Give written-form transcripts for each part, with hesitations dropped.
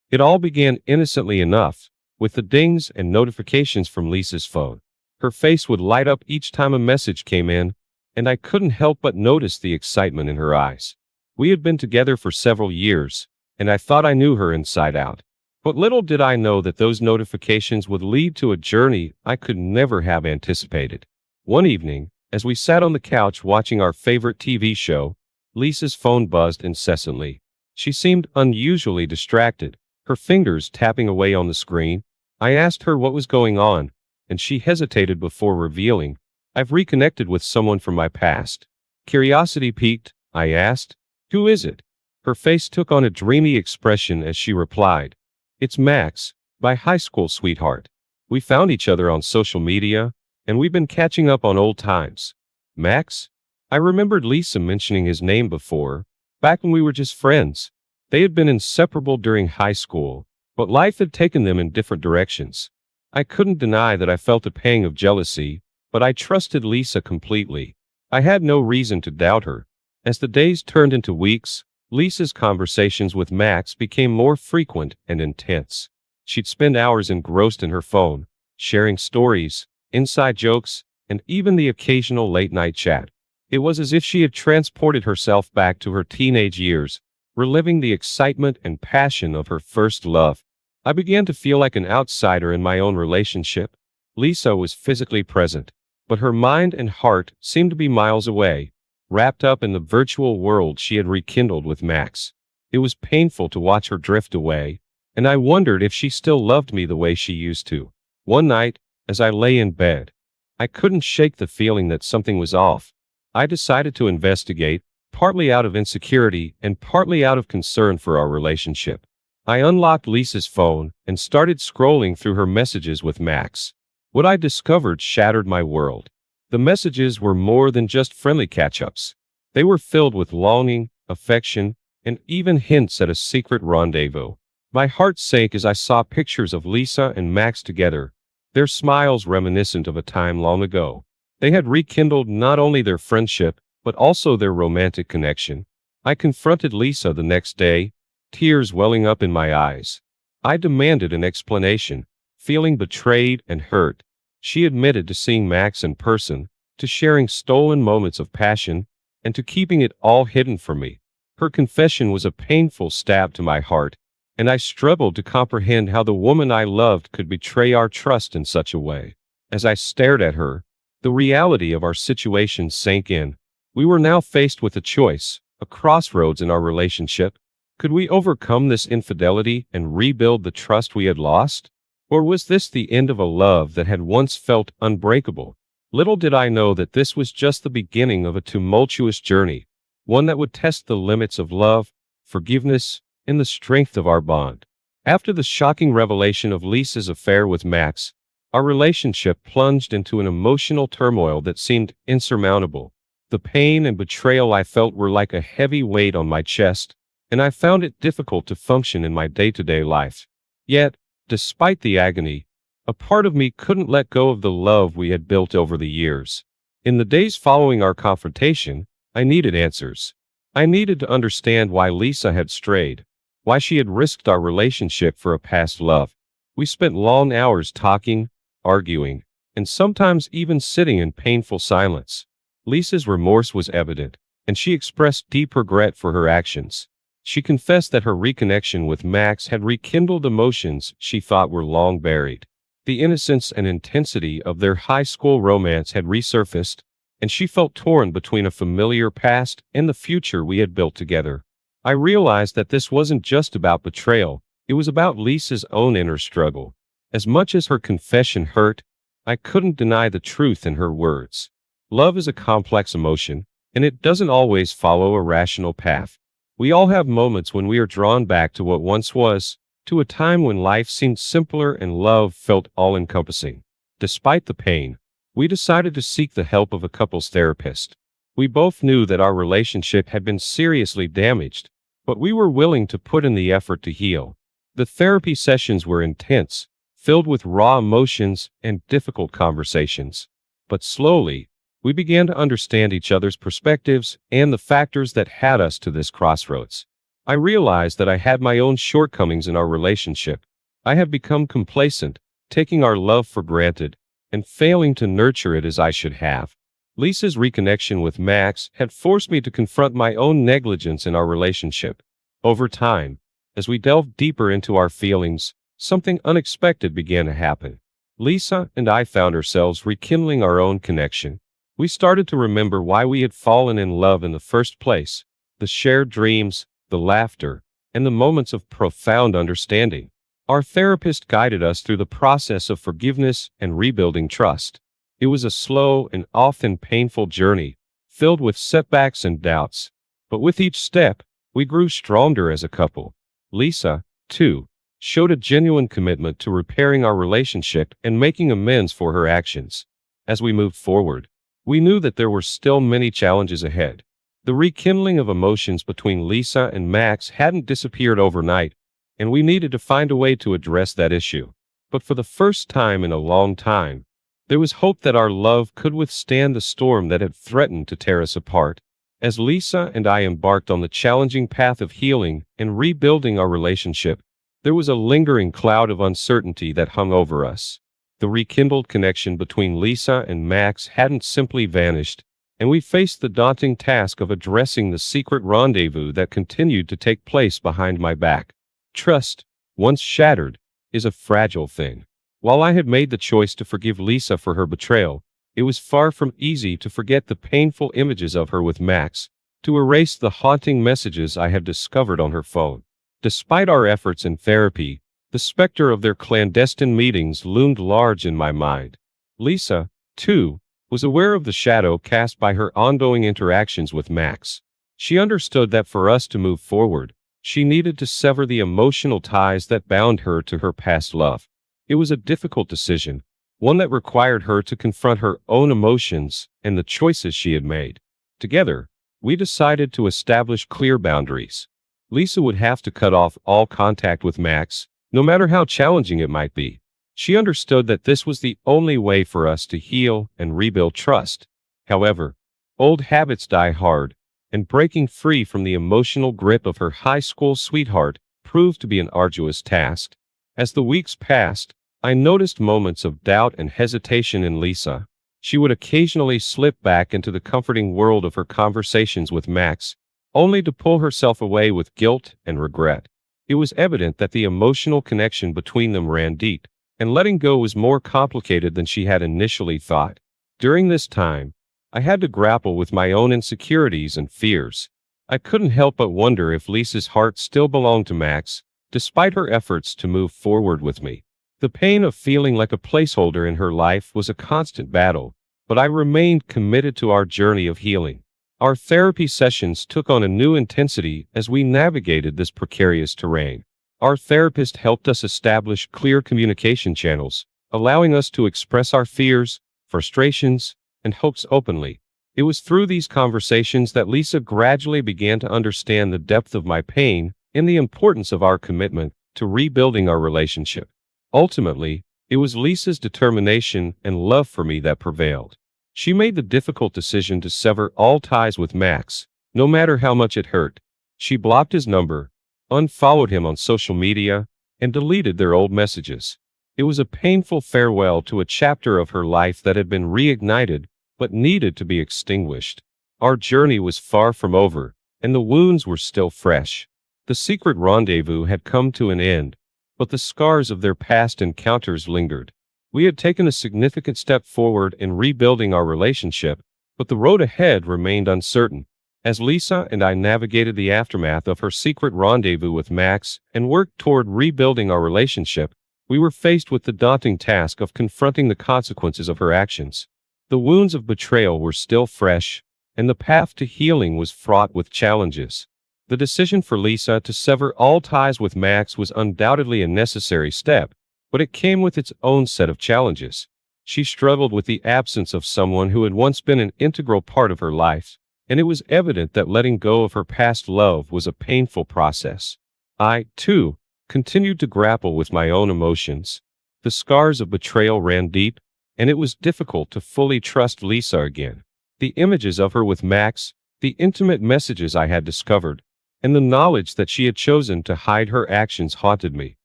It all began innocently enough, with the dings and notifications from Lisa's phone. Her face would light up each time a message came in, and I couldn't help but notice the excitement in her eyes. We had been together for several years, and I thought I knew her inside out. But little did I know that those notifications would lead to a journey I could never have anticipated. One evening, as we sat on the couch watching our favorite TV show, Lisa's phone buzzed incessantly. She seemed unusually distracted, her fingers tapping away on the screen. I asked her what was going on, and she hesitated before revealing, "I've reconnected with someone from my past." Curiosity piqued, I asked, "Who is it?" Her face took on a dreamy expression as she replied, "It's Max, my high school sweetheart. We found each other on social media, and we've been catching up on old times." Max? I remembered Lisa mentioning his name before, back when we were just friends. They had been inseparable during high school, but life had taken them in different directions. I couldn't deny that I felt a pang of jealousy, but I trusted Lisa completely. I had no reason to doubt her. As the days turned into weeks, Lisa's conversations with Max became more frequent and intense. She'd spend hours engrossed in her phone, sharing stories, inside jokes, and even the occasional late-night chat. It was as if she had transported herself back to her teenage years, reliving the excitement and passion of her first love. I began to feel like an outsider in my own relationship. Lisa was physically present, but her mind and heart seemed to be miles away, wrapped up in the virtual world she had rekindled with Max. It was painful to watch her drift away, and I wondered if she still loved me the way she used to. One night, as I lay in bed, I couldn't shake the feeling that something was off. I decided to investigate, partly out of insecurity and partly out of concern for our relationship. I unlocked Lisa's phone and started scrolling through her messages with Max. What I discovered shattered my world. The messages were more than just friendly catch-ups. They were filled with longing, affection, and even hints at a secret rendezvous. My heart sank as I saw pictures of Lisa and Max together, their smiles reminiscent of a time long ago. They had rekindled not only their friendship, but also their romantic connection. I confronted Lisa the next day, tears welling up in my eyes. I demanded an explanation, feeling betrayed and hurt. She admitted to seeing Max in person, to sharing stolen moments of passion, and to keeping it all hidden from me. Her confession was a painful stab to my heart, and I struggled to comprehend how the woman I loved could betray our trust in such a way. As I stared at her, the reality of our situation sank in. We were now faced with a choice, a crossroads in our relationship. Could we overcome this infidelity and rebuild the trust we had lost? Or was this the end of a love that had once felt unbreakable? Little did I know that this was just the beginning of a tumultuous journey, one that would test the limits of love, forgiveness, and the strength of our bond. After the shocking revelation of Lisa's affair with Max, our relationship plunged into an emotional turmoil that seemed insurmountable. The pain and betrayal I felt were like a heavy weight on my chest, and I found it difficult to function in my day-to-day life. Yet, despite the agony, a part of me couldn't let go of the love we had built over the years. In the days following our confrontation, I needed answers. I needed to understand why Lisa had strayed, why she had risked our relationship for a past love. We spent long hours talking, arguing, and sometimes even sitting in painful silence. Lisa's remorse was evident, and she expressed deep regret for her actions. She confessed that her reconnection with Max had rekindled emotions she thought were long buried. The innocence and intensity of their high school romance had resurfaced, and she felt torn between a familiar past and the future we had built together. I realized that this wasn't just about betrayal, it was about Lisa's own inner struggle. As much as her confession hurt, I couldn't deny the truth in her words. Love is a complex emotion, and it doesn't always follow a rational path. We all have moments when we are drawn back to what once was, to a time when life seemed simpler and love felt all-encompassing. Despite the pain, we decided to seek the help of a couples therapist. We both knew that our relationship had been seriously damaged, but we were willing to put in the effort to heal. The therapy sessions were intense, filled with raw emotions and difficult conversations. But slowly, we began to understand each other's perspectives and the factors that had us to this crossroads. I realized that I had my own shortcomings in our relationship. I had become complacent, taking our love for granted, and failing to nurture it as I should have. Lisa's reconnection with Max had forced me to confront my own negligence in our relationship. Over time, as we delved deeper into our feelings, something unexpected began to happen. Lisa and I found ourselves rekindling our own connection. We started to remember why we had fallen in love in the first place, the shared dreams, the laughter, and the moments of profound understanding. Our therapist guided us through the process of forgiveness and rebuilding trust. It was a slow and often painful journey, filled with setbacks and doubts. But with each step, we grew stronger as a couple. Lisa, too, showed a genuine commitment to repairing our relationship and making amends for her actions. As we moved forward, we knew that there were still many challenges ahead. The rekindling of emotions between Lisa and Max hadn't disappeared overnight, and we needed to find a way to address that issue. But for the first time in a long time, there was hope that our love could withstand the storm that had threatened to tear us apart. As Lisa and I embarked on the challenging path of healing and rebuilding our relationship, there was a lingering cloud of uncertainty that hung over us. The rekindled connection between Lisa and Max hadn't simply vanished, and we faced the daunting task of addressing the secret rendezvous that continued to take place behind my back. Trust, once shattered, is a fragile thing. While I had made the choice to forgive Lisa for her betrayal, it was far from easy to forget the painful images of her with Max, to erase the haunting messages I had discovered on her phone. Despite our efforts in therapy, the specter of their clandestine meetings loomed large in my mind. Lisa, too, was aware of the shadow cast by her ongoing interactions with Max. She understood that for us to move forward, she needed to sever the emotional ties that bound her to her past love. It was a difficult decision, one that required her to confront her own emotions and the choices she had made. Together, we decided to establish clear boundaries. Lisa would have to cut off all contact with Max, no matter how challenging it might be. She understood that this was the only way for us to heal and rebuild trust. However, old habits die hard, and breaking free from the emotional grip of her high school sweetheart proved to be an arduous task. As the weeks passed, I noticed moments of doubt and hesitation in Lisa. She would occasionally slip back into the comforting world of her conversations with Max, only to pull herself away with guilt and regret. It was evident that the emotional connection between them ran deep, and letting go was more complicated than she had initially thought. During this time, I had to grapple with my own insecurities and fears. I couldn't help but wonder if Lisa's heart still belonged to Max, despite her efforts to move forward with me. The pain of feeling like a placeholder in her life was a constant battle, but I remained committed to our journey of healing. Our therapy sessions took on a new intensity as we navigated this precarious terrain. Our therapist helped us establish clear communication channels, allowing us to express our fears, frustrations, and hopes openly. It was through these conversations that Lisa gradually began to understand the depth of my pain and the importance of our commitment to rebuilding our relationship. Ultimately, it was Lisa's determination and love for me that prevailed. She made the difficult decision to sever all ties with Max, no matter how much it hurt. She blocked his number, unfollowed him on social media, and deleted their old messages. It was a painful farewell to a chapter of her life that had been reignited, but needed to be extinguished. Our journey was far from over, and the wounds were still fresh. The secret rendezvous had come to an end, but the scars of their past encounters lingered. We had taken a significant step forward in rebuilding our relationship, but the road ahead remained uncertain. As Lisa and I navigated the aftermath of her secret rendezvous with Max and worked toward rebuilding our relationship, we were faced with the daunting task of confronting the consequences of her actions. The wounds of betrayal were still fresh, and the path to healing was fraught with challenges. The decision for Lisa to sever all ties with Max was undoubtedly a necessary step, but it came with its own set of challenges. She struggled with the absence of someone who had once been an integral part of her life, and it was evident that letting go of her past love was a painful process. I, too, continued to grapple with my own emotions. The scars of betrayal ran deep, and it was difficult to fully trust Lisa again. The images of her with Max, the intimate messages I had discovered, and the knowledge that she had chosen to hide her actions haunted me.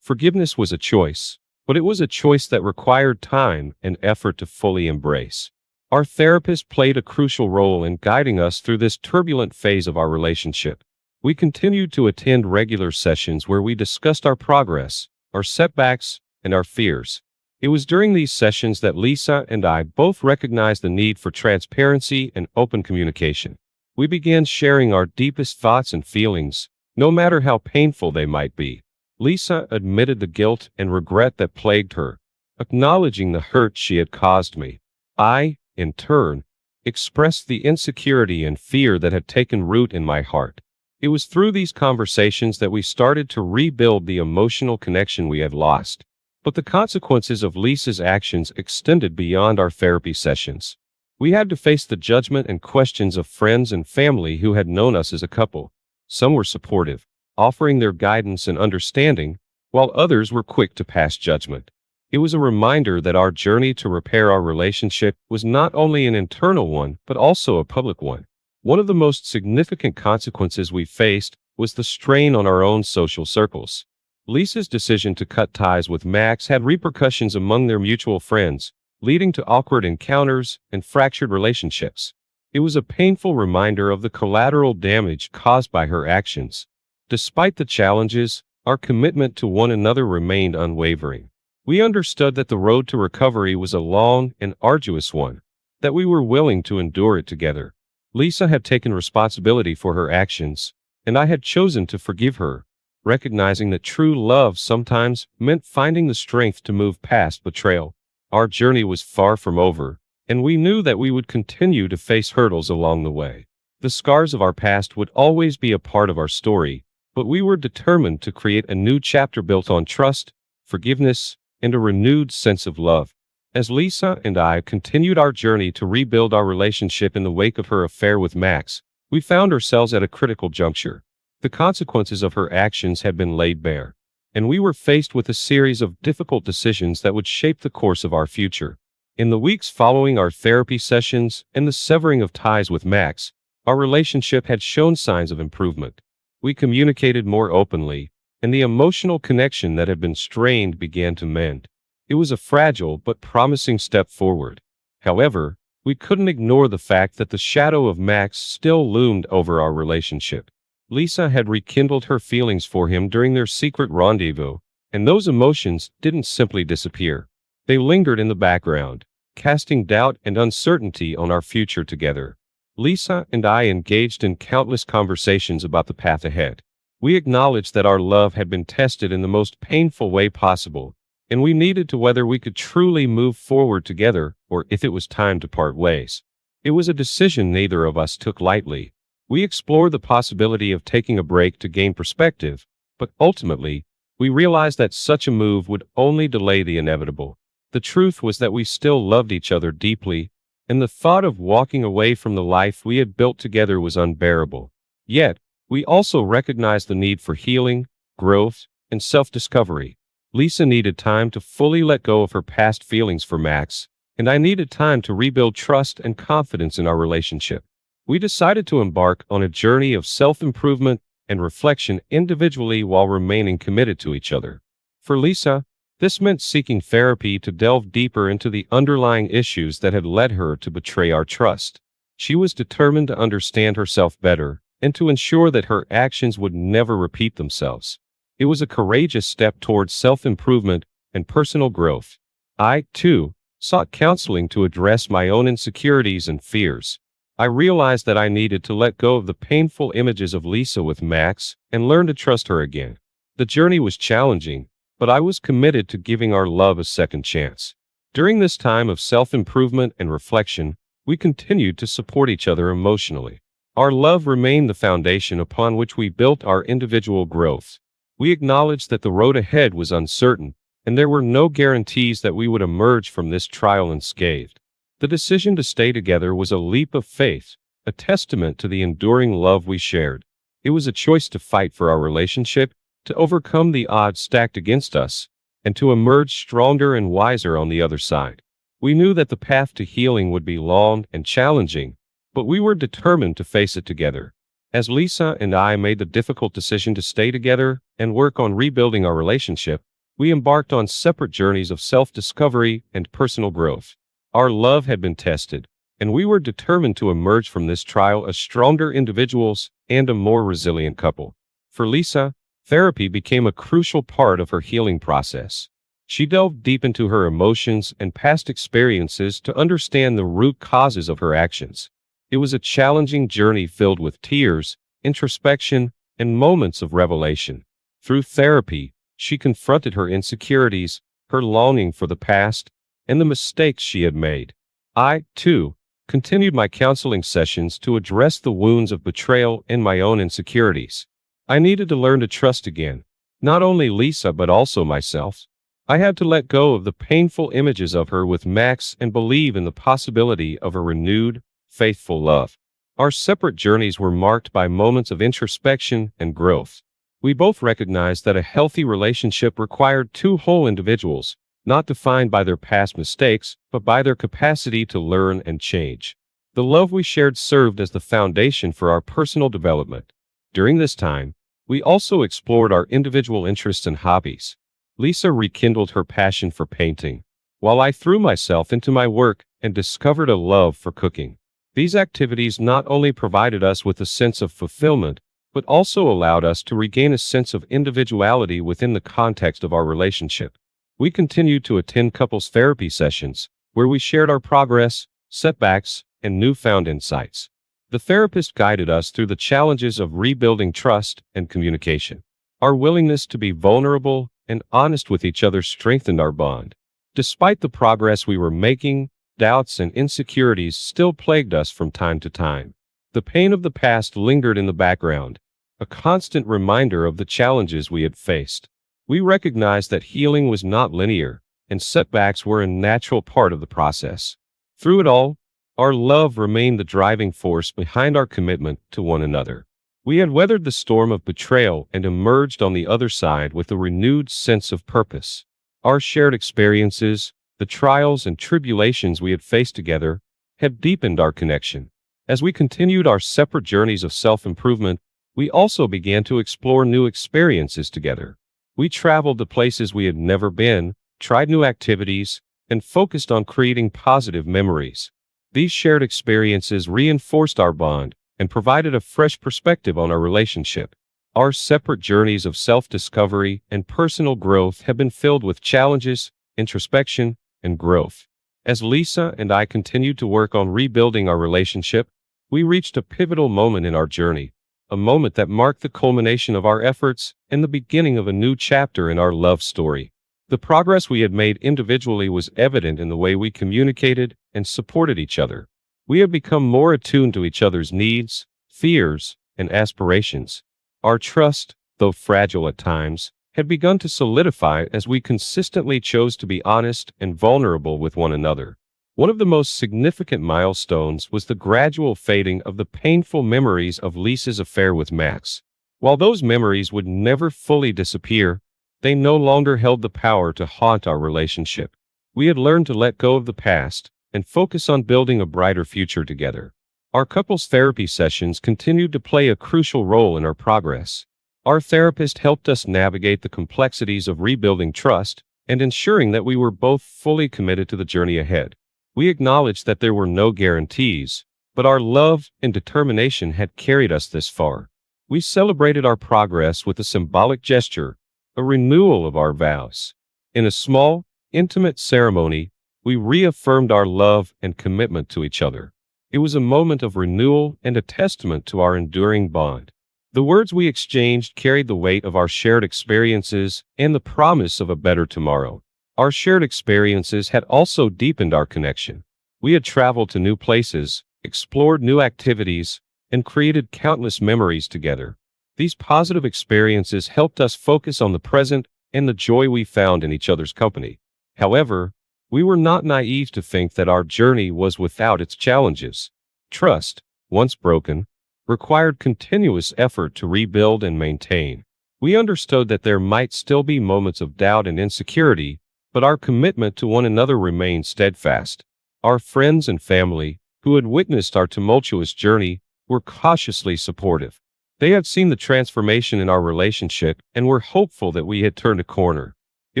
Forgiveness was a choice, but it was a choice that required time and effort to fully embrace. Our therapist played a crucial role in guiding us through this turbulent phase of our relationship. We continued to attend regular sessions where we discussed our progress, our setbacks, and our fears. It was during these sessions that Lisa and I both recognized the need for transparency and open communication. We began sharing our deepest thoughts and feelings, no matter how painful they might be. Lisa admitted the guilt and regret that plagued her, acknowledging the hurt she had caused me. I, in turn, expressed the insecurity and fear that had taken root in my heart. It was through these conversations that we started to rebuild the emotional connection we had lost. But the consequences of Lisa's actions extended beyond our therapy sessions. We had to face the judgment and questions of friends and family who had known us as a couple. Some were supportive, offering their guidance and understanding, while others were quick to pass judgment. It was a reminder that our journey to repair our relationship was not only an internal one, but also a public one. One of the most significant consequences we faced was the strain on our own social circles. Lisa's decision to cut ties with Max had repercussions among their mutual friends, leading to awkward encounters and fractured relationships. It was a painful reminder of the collateral damage caused by her actions. Despite the challenges, our commitment to one another remained unwavering. We understood that the road to recovery was a long and arduous one, that we were willing to endure it together. Lisa had taken responsibility for her actions, and I had chosen to forgive her, recognizing that true love sometimes meant finding the strength to move past betrayal. Our journey was far from over, and we knew that we would continue to face hurdles along the way. The scars of our past would always be a part of our story, but we were determined to create a new chapter built on trust, forgiveness, and a renewed sense of love. As Lisa and I continued our journey to rebuild our relationship in the wake of her affair with Max, we found ourselves at a critical juncture. The consequences of her actions had been laid bare, and we were faced with a series of difficult decisions that would shape the course of our future. In the weeks following our therapy sessions and the severing of ties with Max, our relationship had shown signs of improvement. We communicated more openly, and the emotional connection that had been strained began to mend. It was a fragile but promising step forward. However, we couldn't ignore the fact that the shadow of Max still loomed over our relationship. Lisa had rekindled her feelings for him during their secret rendezvous, and those emotions didn't simply disappear. They lingered in the background, casting doubt and uncertainty on our future together. Lisa and I engaged in countless conversations about the path ahead. We acknowledged that our love had been tested in the most painful way possible, and we needed to whether we could truly move forward together or if it was time to part ways. It was a decision neither of us took lightly. We explored the possibility of taking a break to gain perspective, but ultimately, we realized that such a move would only delay the inevitable. The truth was that we still loved each other deeply, and the thought of walking away from the life we had built together was unbearable. Yet, we also recognized the need for healing, growth, and self-discovery. Lisa needed time to fully let go of her past feelings for Max, and I needed time to rebuild trust and confidence in our relationship. We decided to embark on a journey of self-improvement and reflection individually while remaining committed to each other. For Lisa, this meant seeking therapy to delve deeper into the underlying issues that had led her to betray our trust. She was determined to understand herself better and to ensure that her actions would never repeat themselves. It was a courageous step towards self-improvement and personal growth. I, too, sought counseling to address my own insecurities and fears. I realized that I needed to let go of the painful images of Lisa with Max and learn to trust her again. The journey was challenging, but I was committed to giving our love a second chance. During this time of self-improvement and reflection, we continued to support each other emotionally. Our love remained the foundation upon which we built our individual growth. We acknowledged that the road ahead was uncertain, and there were no guarantees that we would emerge from this trial unscathed. The decision to stay together was a leap of faith, a testament to the enduring love we shared. It was a choice to fight for our relationship, to overcome the odds stacked against us, and to emerge stronger and wiser on the other side. We knew that the path to healing would be long and challenging, but we were determined to face it together. As Lisa and I made the difficult decision to stay together and work on rebuilding our relationship, we embarked on separate journeys of self-discovery and personal growth. Our love had been tested, and we were determined to emerge from this trial as stronger individuals and a more resilient couple. For Lisa, therapy became a crucial part of her healing process. She delved deep into her emotions and past experiences to understand the root causes of her actions. It was a challenging journey filled with tears, introspection, and moments of revelation. Through therapy, she confronted her insecurities, her longing for the past, and the mistakes she had made. I, too, continued my counseling sessions to address the wounds of betrayal and my own insecurities. I needed to learn to trust again, not only Lisa but also myself. I had to let go of the painful images of her with Max and believe in the possibility of a renewed, faithful love. Our separate journeys were marked by moments of introspection and growth. We both recognized that a healthy relationship required two whole individuals, not defined by their past mistakes, but by their capacity to learn and change. The love we shared served as the foundation for our personal development. During this time, we also explored our individual interests and hobbies. Lisa rekindled her passion for painting, while I threw myself into my work and discovered a love for cooking. These activities not only provided us with a sense of fulfillment, but also allowed us to regain a sense of individuality within the context of our relationship. We continued to attend couples therapy sessions, where we shared our progress, setbacks, and newfound insights. The therapist guided us through the challenges of rebuilding trust and communication. Our willingness to be vulnerable and honest with each other strengthened our bond. Despite the progress we were making, doubts and insecurities still plagued us from time to time. The pain of the past lingered in the background, a constant reminder of the challenges we had faced. We recognized that healing was not linear, and setbacks were a natural part of the process. Through it all, our love remained the driving force behind our commitment to one another. We had weathered the storm of betrayal and emerged on the other side with a renewed sense of purpose. Our shared experiences, the trials and tribulations we had faced together, had deepened our connection. As we continued our separate journeys of self-improvement, we also began to explore new experiences together. We traveled to places we had never been, tried new activities, and focused on creating positive memories. These shared experiences reinforced our bond and provided a fresh perspective on our relationship. Our separate journeys of self-discovery and personal growth have been filled with challenges, introspection, and growth. As Lisa and I continued to work on rebuilding our relationship, we reached a pivotal moment in our journey, a moment that marked the culmination of our efforts and the beginning of a new chapter in our love story. The progress we had made individually was evident in the way we communicated and supported each other. We had become more attuned to each other's needs, fears, and aspirations. Our trust, though fragile at times, had begun to solidify as we consistently chose to be honest and vulnerable with one another. One of the most significant milestones was the gradual fading of the painful memories of Lisa's affair with Max. While those memories would never fully disappear, they no longer held the power to haunt our relationship. We had learned to let go of the past and focus on building a brighter future together. Our couples therapy sessions continued to play a crucial role in our progress. Our therapist helped us navigate the complexities of rebuilding trust and ensuring that we were both fully committed to the journey ahead. We acknowledged that there were no guarantees, but our love and determination had carried us this far. We celebrated our progress with a symbolic gesture, a renewal of our vows. In a small, intimate ceremony, we reaffirmed our love and commitment to each other. It was a moment of renewal and a testament to our enduring bond. The words we exchanged carried the weight of our shared experiences and the promise of a better tomorrow. Our shared experiences had also deepened our connection. We had traveled to new places, explored new activities, and created countless memories together. These positive experiences helped us focus on the present and the joy we found in each other's company. However, we were not naive to think that our journey was without its challenges. Trust, once broken, required continuous effort to rebuild and maintain. We understood that there might still be moments of doubt and insecurity, but our commitment to one another remained steadfast. Our friends and family, who had witnessed our tumultuous journey, were cautiously supportive. They had seen the transformation in our relationship and were hopeful that we had turned a corner. It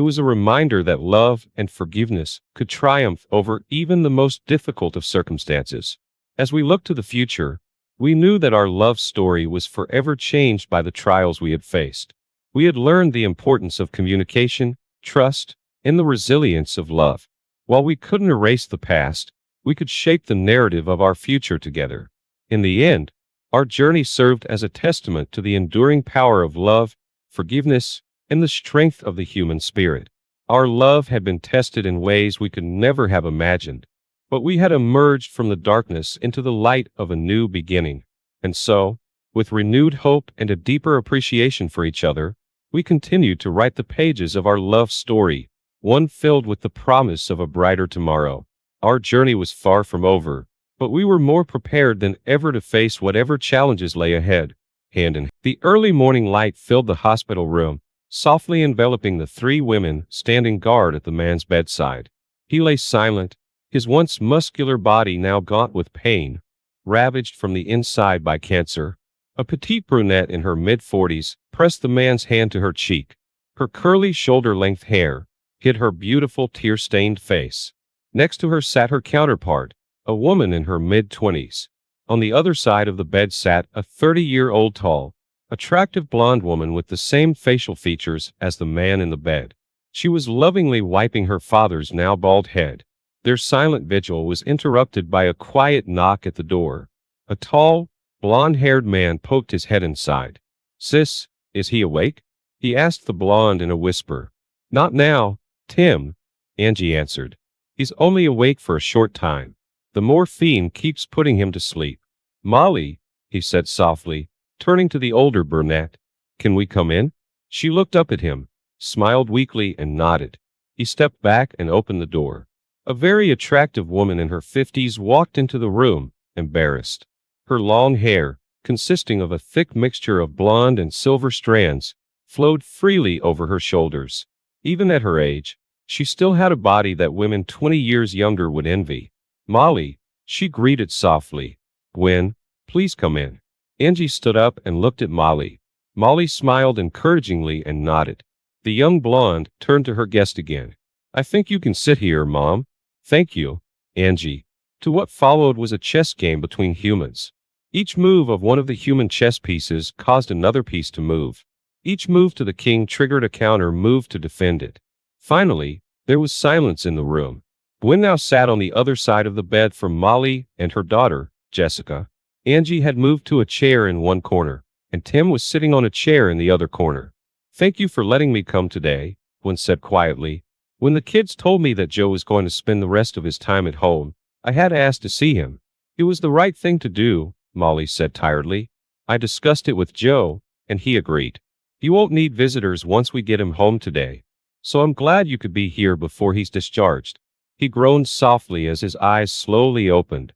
was a reminder that love and forgiveness could triumph over even the most difficult of circumstances. As we looked to the future, we knew that our love story was forever changed by the trials we had faced. We had learned the importance of communication, trust, and the resilience of love. While we couldn't erase the past, we could shape the narrative of our future together. In the end, our journey served as a testament to the enduring power of love, forgiveness, and the strength of the human spirit. Our love had been tested in ways we could never have imagined, but we had emerged from the darkness into the light of a new beginning. And so, with renewed hope and a deeper appreciation for each other, we continued to write the pages of our love story, one filled with the promise of a brighter tomorrow. Our journey was far from over, but we were more prepared than ever to face whatever challenges lay ahead. Hand in hand, the early morning light filled the hospital room, softly enveloping the three women standing guard at the man's bedside. He lay silent, his once muscular body now gaunt with pain, ravaged from the inside by cancer. A petite brunette in her mid-40s pressed the man's hand to her cheek. Her curly shoulder-length hair hid her beautiful tear-stained face. Next to her sat her counterpart, a woman in her mid-20s. On the other side of the bed sat a 30-year-old tall, attractive blonde woman with the same facial features as the man in the bed. She was lovingly wiping her father's now bald head. Their silent vigil was interrupted by a quiet knock at the door. A tall, blonde-haired man poked his head inside. "Sis, is he awake?" he asked the blonde in a whisper. "Not now, Tim," Angie answered. "He's only awake for a short time. The morphine keeps putting him to sleep." "Molly," he said softly, turning to the older brunette, "can we come in?" She looked up at him, smiled weakly, and nodded. He stepped back and opened the door. A very attractive woman in her 50s walked into the room, embarrassed. Her long hair, consisting of a thick mixture of blonde and silver strands, flowed freely over her shoulders. Even at her age, she still had a body that women 20 years younger would envy. "Molly," she greeted softly. "Gwen, please come in." Angie stood up and looked at Molly. Molly smiled encouragingly and nodded. The young blonde turned to her guest again. "I think you can sit here, Mom." "Thank you, Angie." To what followed was a chess game between humans. Each move of one of the human chess pieces caused another piece to move. Each move to the king triggered a counter move to defend it. Finally, there was silence in the room. Gwen now sat on the other side of the bed from Molly and her daughter, Jessica. Angie had moved to a chair in one corner, and Tim was sitting on a chair in the other corner. "Thank you for letting me come today," Gwen said quietly. "When the kids told me that Joe was going to spend the rest of his time at home, I had to ask to see him." "It was the right thing to do," Molly said tiredly. "I discussed it with Joe, and he agreed. He won't need visitors once we get him home today. So I'm glad you could be here before he's discharged." He groaned softly as his eyes slowly opened.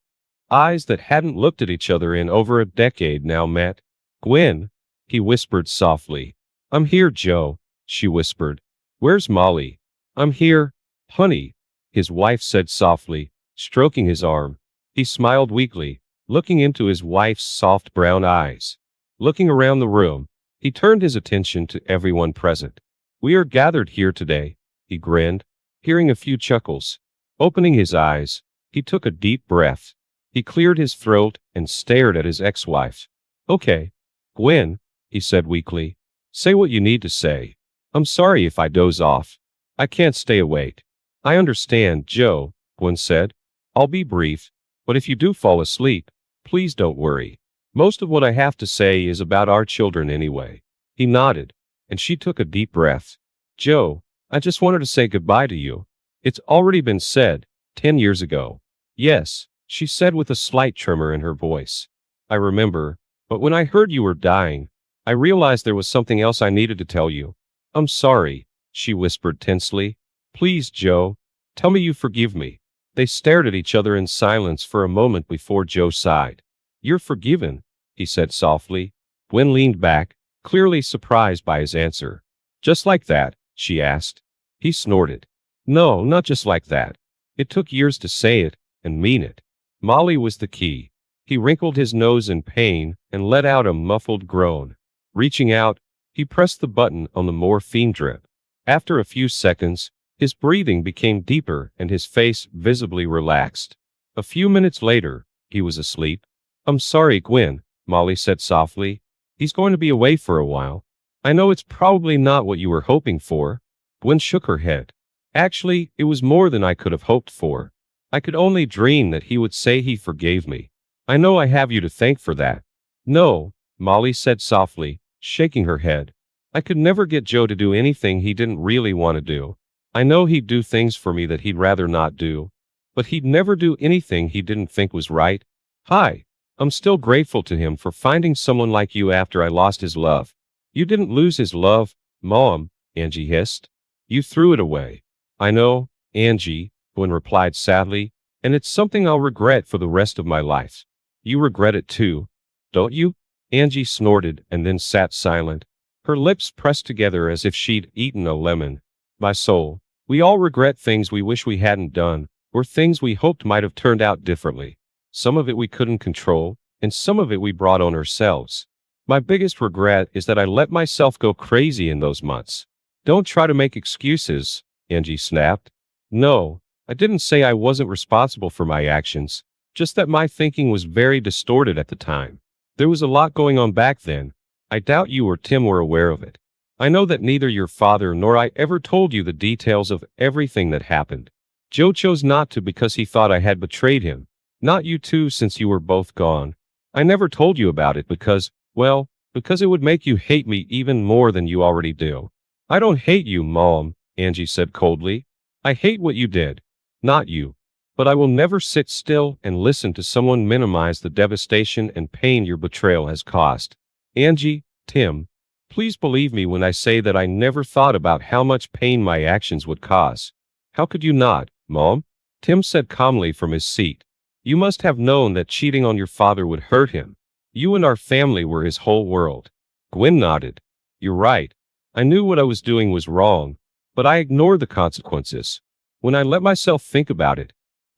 Eyes that hadn't looked at each other in over a decade now met. "Gwen," he whispered softly. "I'm here, Joe," she whispered. "Where's Molly?" "I'm here, honey," his wife said softly, stroking his arm. He smiled weakly, looking into his wife's soft brown eyes. Looking around the room, he turned his attention to everyone present. "We are gathered here today," he grinned, hearing a few chuckles. Opening his eyes, he took a deep breath. He cleared his throat and stared at his ex-wife. "Okay, Gwen," he said weakly. "Say what you need to say. I'm sorry if I doze off. I can't stay awake." "I understand, Joe," Gwen said. "I'll be brief, but if you do fall asleep, please don't worry. Most of what I have to say is about our children anyway." He nodded, and she took a deep breath. "Joe, I just wanted to say goodbye to you. It's already been said, 10 years ago." "Yes," she said with a slight tremor in her voice. "I remember, but when I heard you were dying, I realized there was something else I needed to tell you." "I'm sorry," she whispered tensely. "Please, Joe, tell me you forgive me." They stared at each other in silence for a moment before Joe sighed. "You're forgiven," he said softly. Gwen leaned back, clearly surprised by his answer. "Just like that?" she asked. He snorted. "No, not just like that. It took years to say it and mean it. Molly was the key." He wrinkled his nose in pain and let out a muffled groan. Reaching out, he pressed the button on the morphine drip. After a few seconds, his breathing became deeper and his face visibly relaxed. A few minutes later, he was asleep. "I'm sorry, Gwen," Molly said softly. "He's going to be away for a while. I know it's probably not what you were hoping for." Gwen shook her head. "Actually, it was more than I could have hoped for. I could only dream that he would say he forgave me. I know I have you to thank for that." "No," Molly said softly, shaking her head. "I could never get Joe to do anything he didn't really want to do. I know he'd do things for me that he'd rather not do, but he'd never do anything he didn't think was right. Hi, I'm still grateful to him for finding someone like you after I lost his love." "You didn't lose his love, Mom," Angie hissed. "You threw it away." "I know, Angie," Gwen replied sadly, "and it's something I'll regret for the rest of my life." "You regret it too, don't you?" Angie snorted and then sat silent, her lips pressed together as if she'd eaten a lemon. "My soul, we all regret things we wish we hadn't done, or things we hoped might have turned out differently. Some of it we couldn't control, and some of it we brought on ourselves. My biggest regret is that I let myself go crazy in those months." "Don't try to make excuses," Angie snapped. "No, I didn't say I wasn't responsible for my actions, just that my thinking was very distorted at the time. There was a lot going on back then. I doubt you or Tim were aware of it. I know that neither your father nor I ever told you the details of everything that happened. Joe chose not to because he thought I had betrayed him. Not you too, since you were both gone. I never told you about it because, well, because it would make you hate me even more than you already do." "I don't hate you, Mom," Angie said coldly. "I hate what you did. Not you. But I will never sit still and listen to someone minimize the devastation and pain your betrayal has caused. Angie, Tim, please believe me when I say that I never thought about how much pain my actions would cause." "How could you not, Mom?" Tim said calmly from his seat. "You must have known that cheating on your father would hurt him. You and our family were his whole world." Gwen nodded. "You're right. I knew what I was doing was wrong, but I ignored the consequences. When I let myself think about it,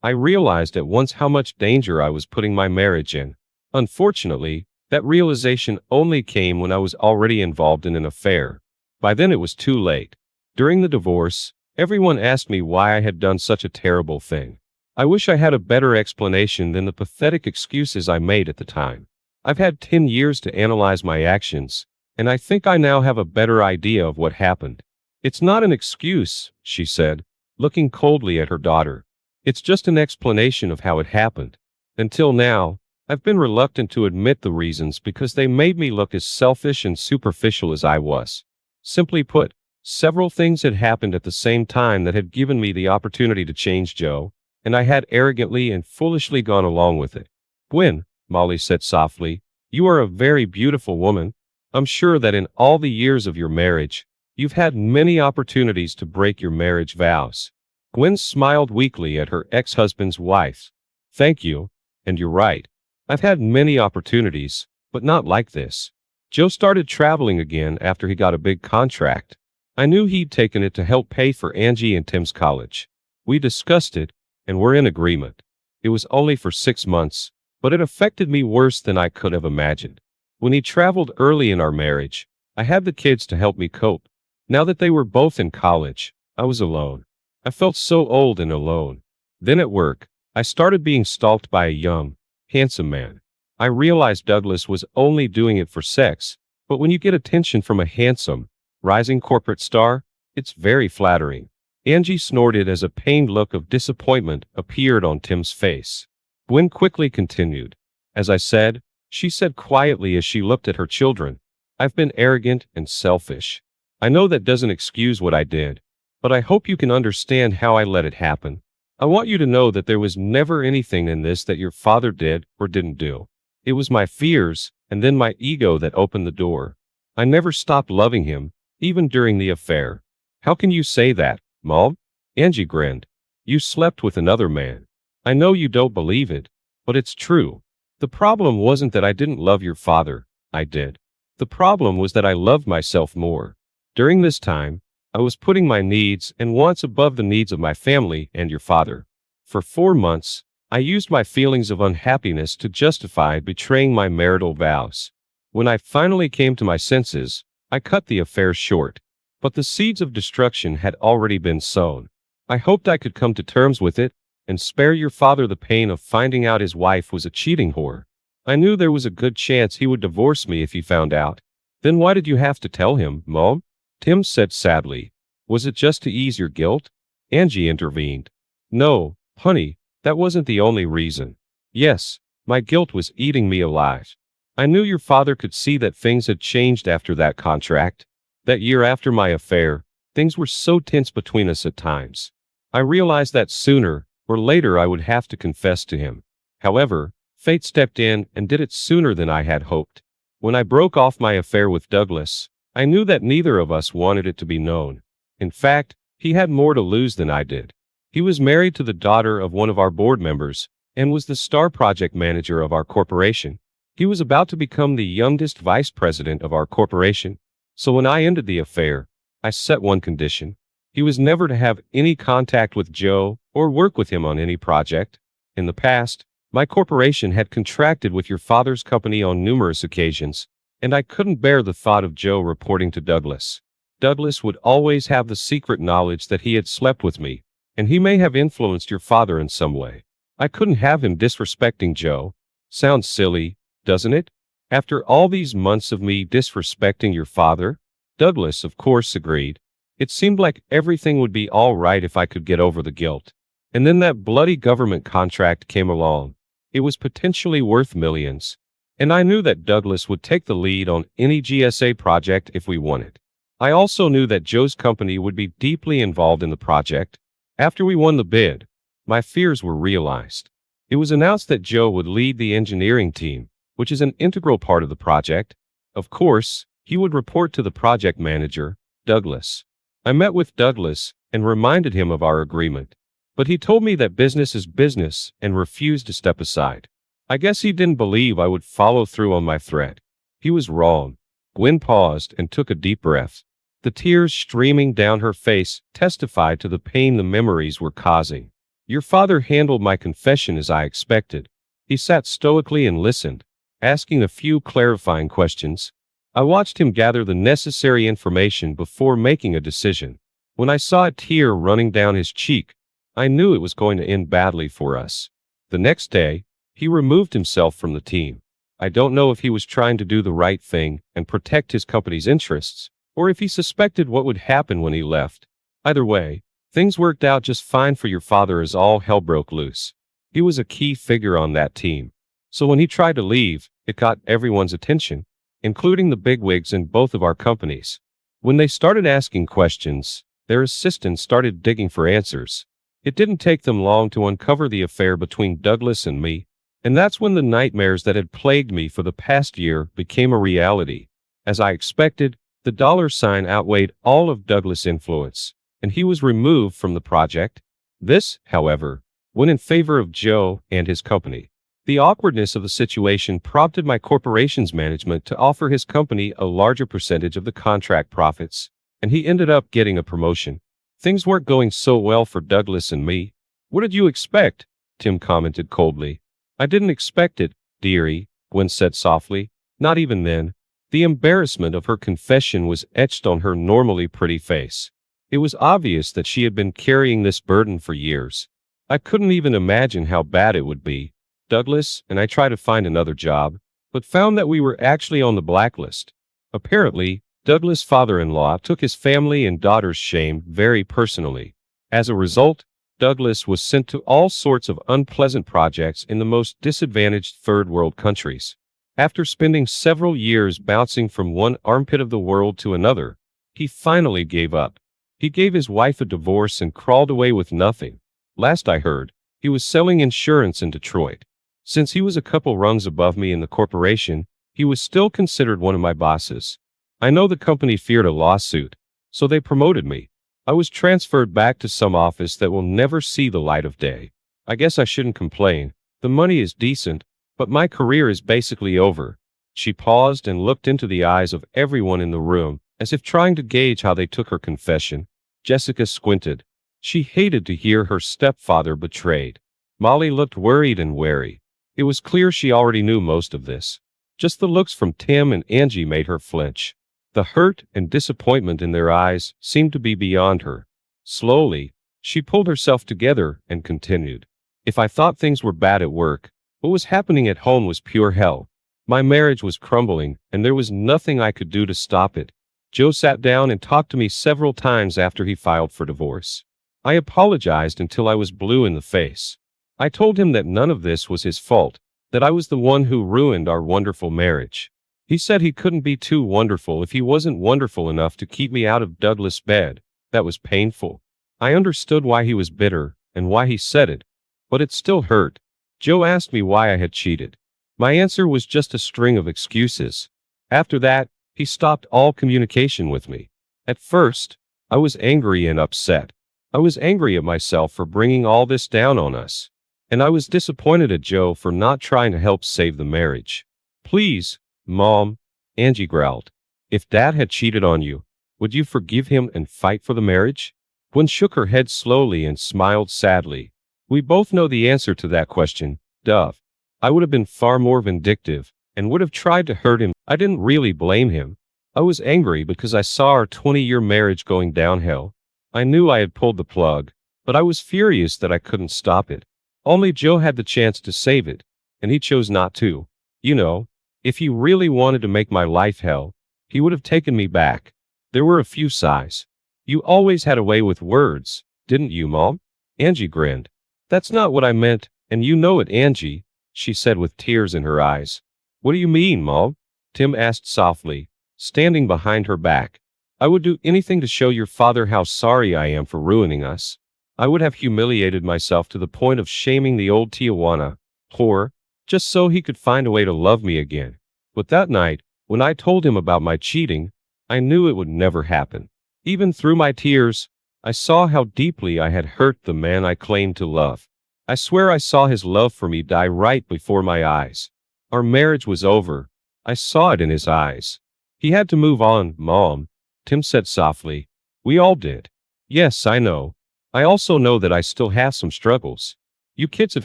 I realized at once how much danger I was putting my marriage in. Unfortunately, that realization only came when I was already involved in an affair. By then it was too late. During the divorce, everyone asked me why I had done such a terrible thing. I wish I had a better explanation than the pathetic excuses I made at the time. I've had 10 years to analyze my actions, and I think I now have a better idea of what happened." "It's not an excuse," she said, looking coldly at her daughter. "It's just an explanation of how it happened. Until now, I've been reluctant to admit the reasons because they made me look as selfish and superficial as I was. Simply put, several things had happened at the same time that had given me the opportunity to change Joe, and I had arrogantly and foolishly gone along with it." "Gwen," Molly said softly, "you are a very beautiful woman. I'm sure that in all the years of your marriage, you've had many opportunities to break your marriage vows." Gwen smiled weakly at her ex-husband's wife. "Thank you, and you're right. I've had many opportunities, but not like this. Joe started traveling again after he got a big contract. I knew he'd taken it to help pay for Angie and Tim's college. We discussed it, and we're in agreement. It was only for 6 months, but it affected me worse than I could have imagined. When he traveled early in our marriage, I had the kids to help me cope. Now that they were both in college, I was alone. I felt so old and alone. Then at work, I started being stalked by a young, handsome man. I realized Douglas was only doing it for sex, but when you get attention from a handsome, rising corporate star, it's very flattering." Angie snorted as a pained look of disappointment appeared on Tim's face. Gwen quickly continued. "As I said," she said quietly as she looked at her children, "I've been arrogant and selfish. I know that doesn't excuse what I did, but I hope you can understand how I let it happen. I want you to know that there was never anything in this that your father did or didn't do. It was my fears, and then my ego that opened the door. I never stopped loving him, even during the affair." "How can you say that, Mom?" Angie grinned. "You slept with another man. I know you don't believe it, but it's true. The problem wasn't that I didn't love your father. I did. The problem was that I loved myself more. During this time, I was putting my needs and wants above the needs of my family and your father. For 4 months, I used my feelings of unhappiness to justify betraying my marital vows. When I finally came to my senses, I cut the affair short. But the seeds of destruction had already been sown. I hoped I could come to terms with it, and spare your father the pain of finding out his wife was a cheating whore. I knew there was a good chance he would divorce me if he found out. Then why did you have to tell him, Mom? Tim said sadly. Was it just to ease your guilt? Angie intervened. No, honey, that wasn't the only reason. Yes, my guilt was eating me alive. I knew your father could see that things had changed after that contract. That year after my affair, things were so tense between us at times. I realized that sooner or later I would have to confess to him. However, fate stepped in and did it sooner than I had hoped. When I broke off my affair with Douglas, I knew that neither of us wanted it to be known. In fact, he had more to lose than I did. He was married to the daughter of one of our board members and was the star project manager of our corporation. He was about to become the youngest vice president of our corporation. So when I ended the affair, I set one condition. He was never to have any contact with Joe or work with him on any project. In the past, my corporation had contracted with your father's company on numerous occasions, and I couldn't bear the thought of Joe reporting to Douglas. Douglas would always have the secret knowledge that he had slept with me, and he may have influenced your father in some way. I couldn't have him disrespecting Joe. Sounds silly, doesn't it? After all these months of me disrespecting your father? Douglas, of course, agreed. It seemed like everything would be all right if I could get over the guilt. And then that bloody government contract came along. It was potentially worth millions. And I knew that Douglas would take the lead on any GSA project if we won it. I also knew that Joe's company would be deeply involved in the project. After we won the bid, my fears were realized. It was announced that Joe would lead the engineering team, which is an integral part of the project. Of course, he would report to the project manager, Douglas. I met with Douglas and reminded him of our agreement. But he told me that business is business and refused to step aside. I guess he didn't believe I would follow through on my threat. He was wrong. Gwen paused and took a deep breath. The tears streaming down her face testified to the pain the memories were causing. Your father handled my confession as I expected. He sat stoically and listened, asking a few clarifying questions. I watched him gather the necessary information before making a decision. When I saw a tear running down his cheek, I knew it was going to end badly for us. The next day, he removed himself from the team. I don't know if he was trying to do the right thing and protect his company's interests, or if he suspected what would happen when he left. Either way, things worked out just fine for your father as all hell broke loose. He was a key figure on that team. So when he tried to leave, it got everyone's attention, including the bigwigs in both of our companies. When they started asking questions, their assistants started digging for answers. It didn't take them long to uncover the affair between Douglas and me, and that's when the nightmares that had plagued me for the past year became a reality. As I expected, the dollar sign outweighed all of Douglas' influence, and he was removed from the project. This, however, went in favor of Joe and his company. The awkwardness of the situation prompted my corporation's management to offer his company a larger percentage of the contract profits, and he ended up getting a promotion. Things weren't going so well for Douglas and me. What did you expect? Tim commented coldly. I didn't expect it, dearie, Gwen said softly. Not even then. The embarrassment of her confession was etched on her normally pretty face. It was obvious that she had been carrying this burden for years. I couldn't even imagine how bad it would be. Douglas and I tried to find another job, but found that we were actually on the blacklist. Apparently, Douglas' father-in-law took his family and daughter's shame very personally. As a result, Douglas was sent to all sorts of unpleasant projects in the most disadvantaged third-world countries. After spending several years bouncing from one armpit of the world to another, he finally gave up. He gave his wife a divorce and crawled away with nothing. Last I heard, he was selling insurance in Detroit. Since he was a couple rungs above me in the corporation, he was still considered one of my bosses. I know the company feared a lawsuit, so they promoted me. I was transferred back to some office that will never see the light of day. I guess I shouldn't complain. The money is decent, but my career is basically over. She paused and looked into the eyes of everyone in the room, as if trying to gauge how they took her confession. Jessica squinted. She hated to hear her stepfather betrayed. Molly looked worried and wary. It was clear she already knew most of this. Just the looks from Tim and Angie made her flinch. The hurt and disappointment in their eyes seemed to be beyond her. Slowly, she pulled herself together and continued. If I thought things were bad at work, what was happening at home was pure hell. My marriage was crumbling, and there was nothing I could do to stop it. Joe sat down and talked to me several times after he filed for divorce. I apologized until I was blue in the face. I told him that none of this was his fault, that I was the one who ruined our wonderful marriage. He said he couldn't be too wonderful if he wasn't wonderful enough to keep me out of Douglas' bed. That was painful. I understood why he was bitter and why he said it, but it still hurt. Joe asked me why I had cheated. My answer was just a string of excuses. After that, he stopped all communication with me. At first, I was angry and upset. I was angry at myself for bringing all this down on us. And I was disappointed at Joe for not trying to help save the marriage. Please, Mom, Angie growled. If Dad had cheated on you, would you forgive him and fight for the marriage? Gwen shook her head slowly and smiled sadly. We both know the answer to that question, Dove. I would have been far more vindictive and would have tried to hurt him. I didn't really blame him. I was angry because I saw our 20-year marriage going downhill. I knew I had pulled the plug, but I was furious that I couldn't stop it. Only Joe had the chance to save it, and he chose not to. You know, if he really wanted to make my life hell, he would have taken me back. There were a few sighs. You always had a way with words, didn't you, Mom? Angie grinned. That's not what I meant, and you know it, Angie, she said with tears in her eyes. What do you mean, Mom? Tim asked softly, standing behind her back. I would do anything to show your father how sorry I am for ruining us. I would have humiliated myself to the point of shaming the old Tijuana whore, just so he could find a way to love me again. But that night, when I told him about my cheating, I knew it would never happen. Even through my tears, I saw how deeply I had hurt the man I claimed to love. I swear I saw his love for me die right before my eyes. Our marriage was over. I saw it in his eyes. He had to move on, Mom, Tim said softly. We all did. Yes, I know. I also know that I still have some struggles. You kids have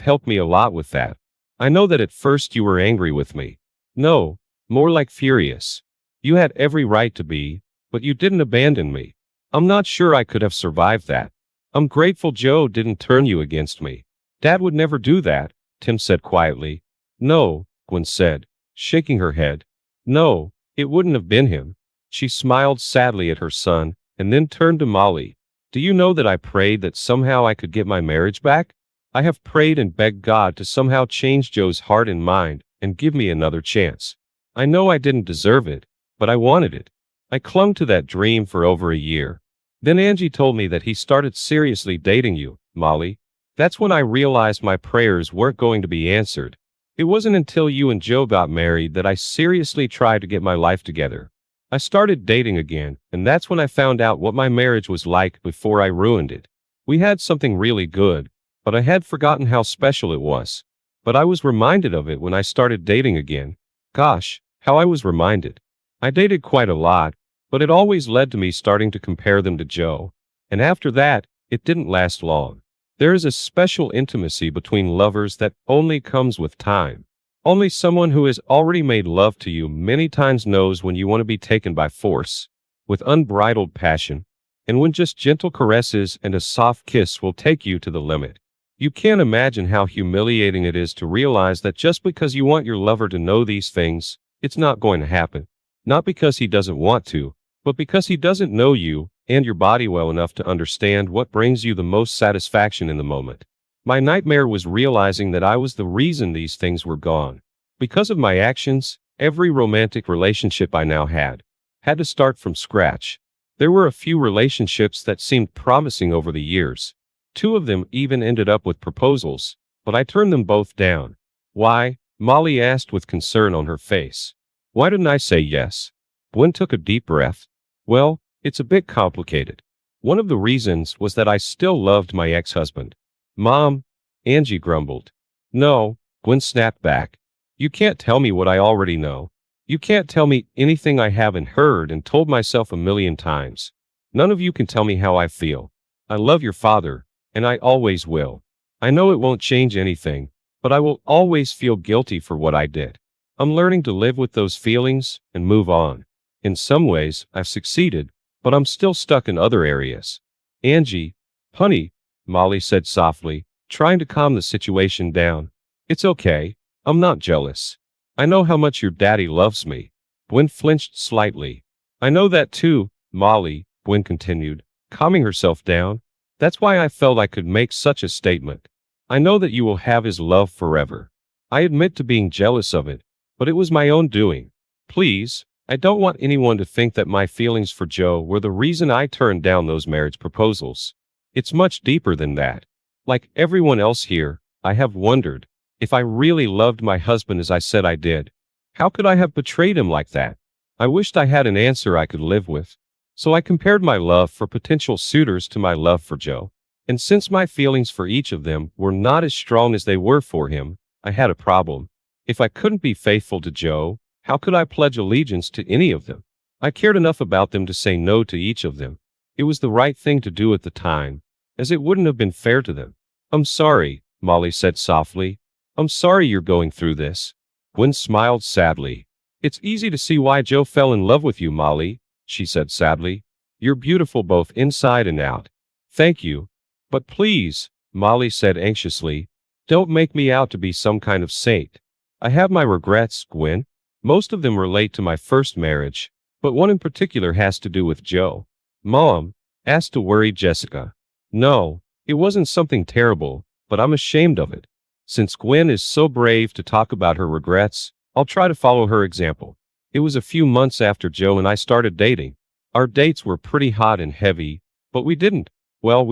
helped me a lot with that. I know that at first you were angry with me. No, more like furious. You had every right to be, but you didn't abandon me. I'm not sure I could have survived that. I'm grateful Joe didn't turn you against me. Dad would never do that, Tim said quietly. No, Gwen said, shaking her head. No, it wouldn't have been him. She smiled sadly at her son, and then turned to Molly. Do you know that I prayed that somehow I could get my marriage back? I have prayed and begged God to somehow change Joe's heart and mind and give me another chance. I know I didn't deserve it, but I wanted it. I clung to that dream for over a year. Then Angie told me that he started seriously dating you, Molly. That's when I realized my prayers weren't going to be answered. It wasn't until you and Joe got married that I seriously tried to get my life together. I started dating again, and that's when I found out what my marriage was like before I ruined it. We had something really good, but I had forgotten how special it was. But I was reminded of it when I started dating again. Gosh, how I was reminded. I dated quite a lot, but it always led to me starting to compare them to Joe. And after that, it didn't last long. There is a special intimacy between lovers that only comes with time. Only someone who has already made love to you many times knows when you want to be taken by force, with unbridled passion, and when just gentle caresses and a soft kiss will take you to the limit. You can't imagine how humiliating it is to realize that just because you want your lover to know these things, it's not going to happen. Not because he doesn't want to, but because he doesn't know you and your body well enough to understand what brings you the most satisfaction in the moment. My nightmare was realizing that I was the reason these things were gone. Because of my actions, every romantic relationship I now had to start from scratch. There were a few relationships that seemed promising over the years. 2 of them even ended up with proposals, but I turned them both down. Why? Molly asked with concern on her face. Why didn't I say yes? Gwen took a deep breath. Well, it's a bit complicated. One of the reasons was that I still loved my ex-husband. Mom, Angie grumbled. No, Gwen snapped back. You can't tell me what I already know. You can't tell me anything I haven't heard and told myself a million times. None of you can tell me how I feel. I love your father, and I always will. I know it won't change anything, but I will always feel guilty for what I did. I'm learning to live with those feelings and move on. In some ways, I've succeeded, but I'm still stuck in other areas. Angie, honey, Molly said softly, trying to calm the situation down. It's okay. I'm not jealous. I know how much your daddy loves me. Gwen flinched slightly. I know that too, Molly, Gwen continued, calming herself down. That's why I felt I could make such a statement. I know that you will have his love forever. I admit to being jealous of it, but it was my own doing. Please, I don't want anyone to think that my feelings for Joe were the reason I turned down those marriage proposals. It's much deeper than that. Like everyone else here, I have wondered, if I really loved my husband as I said I did, how could I have betrayed him like that? I wished I had an answer I could live with. So I compared my love for potential suitors to my love for Joe. And since my feelings for each of them were not as strong as they were for him, I had a problem. If I couldn't be faithful to Joe, how could I pledge allegiance to any of them? I cared enough about them to say no to each of them. It was the right thing to do at the time, as it wouldn't have been fair to them. I'm sorry, Molly said softly. I'm sorry you're going through this. Gwen smiled sadly. It's easy to see why Joe fell in love with you, Molly, she said sadly. You're beautiful both inside and out. Thank you. But please, Molly said anxiously, don't make me out to be some kind of saint. I have my regrets, Gwen. Most of them relate to my first marriage, but one in particular has to do with Joe. Mom, asked a worried Jessica. No, it wasn't something terrible, but I'm ashamed of it. Since Gwen is so brave to talk about her regrets, I'll try to follow her example. It was a few months after Joe and I started dating. Our dates were pretty hot and heavy, but we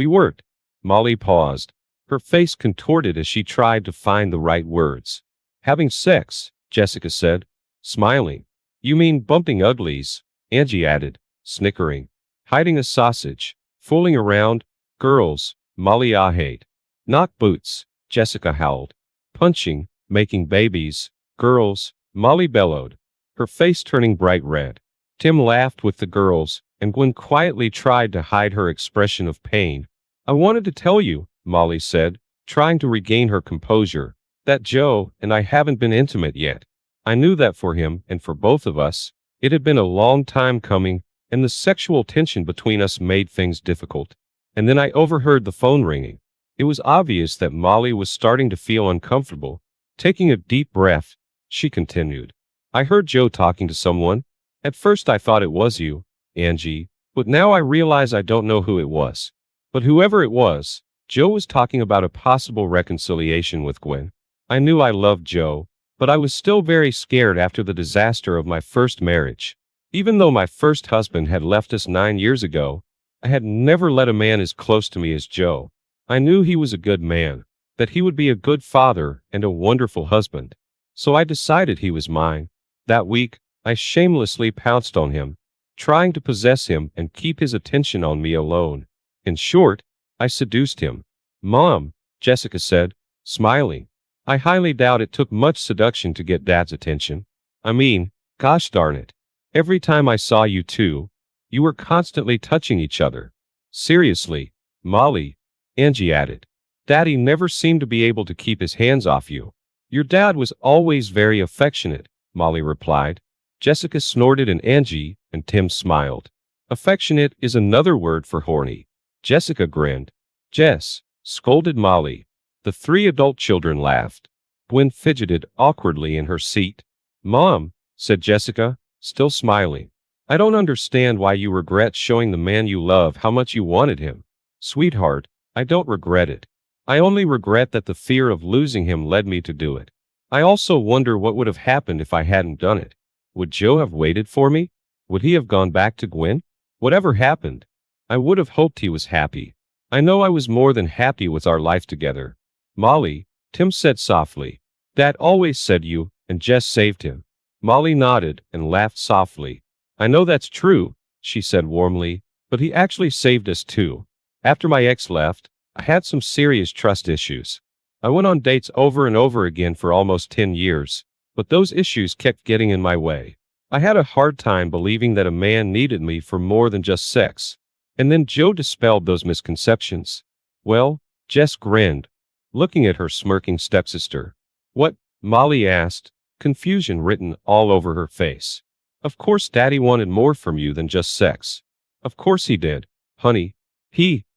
weren't. Molly paused. Her face contorted as she tried to find the right words. Having sex, Jessica said, smiling. You mean bumping uglies, Angie added, snickering. Hiding a sausage, fooling around, girls, Molly ahed. Knock boots, Jessica howled. Punching, making babies, girls, Molly bellowed, her face turning bright red. Tim laughed with the girls, and Gwen quietly tried to hide her expression of pain. I wanted to tell you, Molly said, trying to regain her composure, that Joe and I haven't been intimate yet. I knew that for him and for both of us, it had been a long time coming, and the sexual tension between us made things difficult. And then I overheard the phone ringing. It was obvious that Molly was starting to feel uncomfortable. Taking a deep breath, she continued. I heard Joe talking to someone. At first I thought it was you, Angie, but now I realize I don't know who it was. But whoever it was, Joe was talking about a possible reconciliation with Gwen. I knew I loved Joe, but I was still very scared after the disaster of my first marriage. Even though my first husband had left us 9 years ago, I had never let a man as close to me as Joe. I knew he was a good man, that he would be a good father and a wonderful husband. So I decided he was mine. That week, I shamelessly pounced on him, trying to possess him and keep his attention on me alone. In short, I seduced him. Mom, Jessica said, smiling. I highly doubt it took much seduction to get Dad's attention. I mean, gosh darn it. Every time I saw you two, you were constantly touching each other. Seriously, Molly, Angie added. Daddy never seemed to be able to keep his hands off you. Your dad was always very affectionate, Molly replied. Jessica snorted and Angie and Tim smiled. Affectionate is another word for horny. Jessica grinned. Jess, scolded Molly. The 3 adult children laughed. Gwen fidgeted awkwardly in her seat. Mom, said Jessica, still smiling. I don't understand why you regret showing the man you love how much you wanted him. Sweetheart, I don't regret it. I only regret that the fear of losing him led me to do it. I also wonder what would have happened if I hadn't done it. Would Joe have waited for me? Would he have gone back to Gwen? Whatever happened, I would have hoped he was happy. I know I was more than happy with our life together. Molly, Tim said softly. Dad always said you and Jess saved him. Molly nodded and laughed softly. I know that's true, she said warmly, but he actually saved us too. After my ex left, I had some serious trust issues. I went on dates over and over again for almost 10 years, but those issues kept getting in my way. I had a hard time believing that a man needed me for more than just sex. And then Joe dispelled those misconceptions. Well, Jess grinned. looking at her smirking stepsister. What? Molly asked, confusion written all over her face. Of course Daddy wanted more from you than just sex. Of course he did, honey.